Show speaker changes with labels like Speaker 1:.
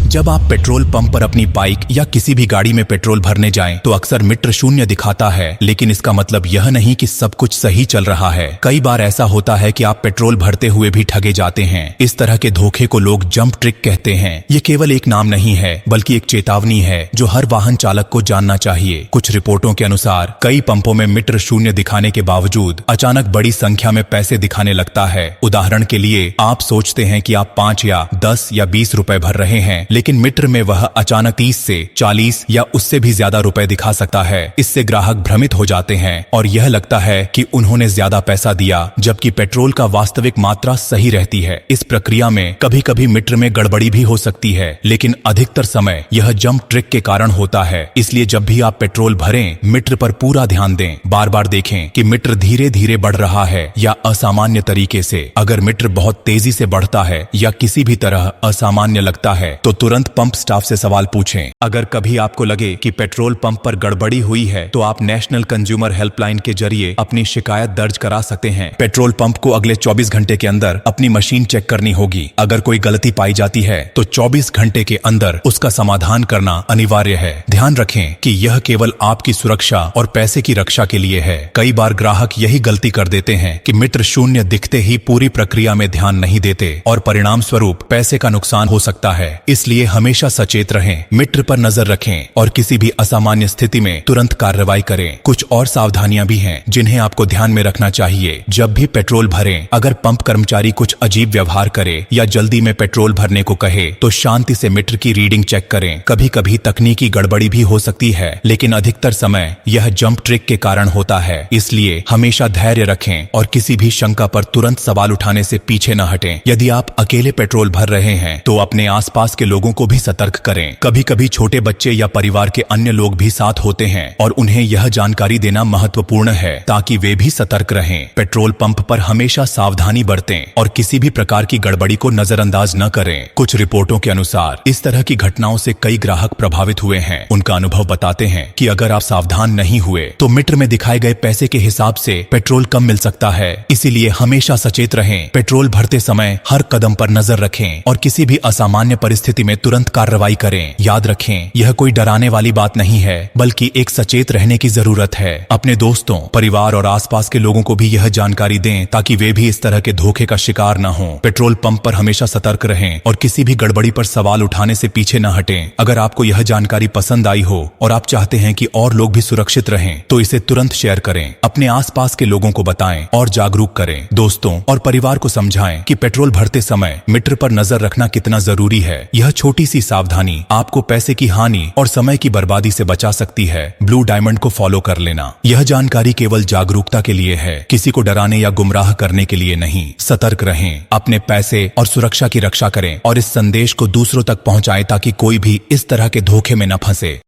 Speaker 1: जब आप petrol pump पर अपनी बाइक या किसी भी गाड़ी में पेट्रोल भरने जाएं, तो अक्सर मीटर शून्य दिखाता है, लेकिन इसका मतलब यह नहीं कि सब कुछ सही चल रहा है। कई बार ऐसा होता है कि आप पेट्रोल भरते हुए भी ठगे जाते हैं। इस तरह के धोखे को लोग जंप ट्रिक कहते हैं। ये केवल एक नाम नहीं है, बल्कि एक चेतावनी है जो हर वाहन चालक को जानना चाहिए। कुछ रिपोर्टों के अनुसार कई पंपों में मीटर शून्य दिखाने के बावजूद अचानक बड़ी संख्या में पैसे दिखाने लगता है। उदाहरण के लिए, आप सोचते हैं कि आप 5 या 10 या 20 रुपए भर रहे हैं, लेकिन मीटर में वह अचानक 30 से 40 या उससे भी ज्यादा रुपए दिखा सकता है। इससे ग्राहक भ्रमित हो जाते हैं और यह लगता है कि उन्होंने ज्यादा पैसा दिया, जबकि पेट्रोल का वास्तविक मात्रा सही रहती है। इस प्रक्रिया में कभी कभी मीटर में गड़बड़ी भी हो सकती है, लेकिन अधिकतर समय यह जंप ट्रिक के कारण होता है। इसलिए जब भी आप पेट्रोल भरें, मीटर पर पूरा ध्यान दें। बार बार देखें कि मीटर धीरे धीरे बढ़ रहा है या असामान्य तरीके से। अगर मीटर बहुत तेजी से बढ़ता है या किसी भी तरह असामान्य लगता है, तो तुरंत पंप स्टाफ से सवाल पूछें। अगर कभी आपको लगे कि पेट्रोल पंप पर गड़बड़ी हुई है, तो आप नेशनल कंज्यूमर हेल्पलाइन के जरिए अपनी शिकायत दर्ज करा सकते हैं। पेट्रोल पंप को अगले 24 घंटे के अंदर अपनी मशीन चेक करनी होगी। अगर कोई गलती पाई जाती है, तो 24 घंटे के अंदर उसका समाधान करना अनिवार्य है। ध्यान रखें कि यह केवल आपकी सुरक्षा और पैसे की रक्षा के लिए है। कई बार ग्राहक यही गलती कर देते हैं कि मीटर शून्य दिखते ही पूरी प्रक्रिया में ध्यान नहीं देते और परिणाम स्वरूप पैसे का नुकसान हो सकता है। इसलिए हमेशा सचेत रहें, मीटर पर नजर रखें और किसी भी असामान्य स्थिति में तुरंत कार्रवाई करें। कुछ और सावधानियां भी हैं जिन्हें आपको ध्यान में रखना चाहिए। जब भी पेट्रोल भरें, अगर पंप कर्मचारी कुछ अजीब व्यवहार करे या जल्दी में पेट्रोल भरने को कहे, तो शांति से मीटर की रीडिंग चेक करें। कभी कभी तकनीकी गड़बड़ी भी हो सकती है, लेकिन अधिकतर समय यह जंप ट्रिक के कारण होता है। इसलिए हमेशा धैर्य रखें और किसी भी शंका पर तुरंत सवाल उठाने से पीछे न हटें। यदि आप अकेले पेट्रोल भर रहे हैं, तो अपने आसपास के लोगों को भी सतर्क करें। कभी कभी छोटे बच्चे या परिवार के अन्य लोग भी साथ होते हैं और उन्हें यह जानकारी देना महत्वपूर्ण है ताकि वे भी सतर्क रहें। पेट्रोल पंप पर हमेशा सावधानी बरतें और किसी भी प्रकार की गड़बड़ी को नजरअंदाज न करें। कुछ रिपोर्टों के अनुसार इस तरह की घटनाओं से कई ग्राहक प्रभावित हुए हैं। उनका अनुभव बताते हैं कि अगर आप सावधान नहीं हुए, तो मीटर में दिखाए गए पैसे के हिसाब से पेट्रोल कम मिल सकता है। इसीलिए हमेशा सचेत रहें। पेट्रोल भरते समय हर कदम पर नजर रखें और किसी भी असामान्य परिस्थिति में तुरंत कार्रवाई करें। याद रखें, यह कोई डराने वाली बात नहीं है, बल्कि एक सचेत रहने की जरूरत है। अपने दोस्तों, परिवार और आसपास के लोगों को भी यह जानकारी दें ताकि वे भी इस तरह के धोखे का शिकार न हों। पेट्रोल पंप पर हमेशा सतर्क रहें और किसी भी गड़बड़ी पर सवाल उठाने से पीछे न हटें। अगर आपको यह जानकारी पसंद आई हो और आप चाहते हैं कि और लोग भी सुरक्षित रहें, तो इसे तुरंत शेयर करें, अपने आसपास के लोगों को बताएं और जागरूक करें। दोस्तों और परिवार को समझाएं कि पेट्रोल भरते समय मीटर पर नजर रखना कितना जरूरी है। यह छोटी सी सावधानी आपको पैसे की हानि और समय की बर्बादी से बचा सकती है। ब्लू डायमंड को फॉलो कर लेना। यह जानकारी केवल जागरूकता के लिए है, किसी को डराने या गुमराह करने के लिए नहीं। सतर्क रहें, अपने पैसे और सुरक्षा की रक्षा करें और इस संदेश को दूसरों तक पहुंचाएं ताकि कोई भी इस तरह के धोखे में न फंसे।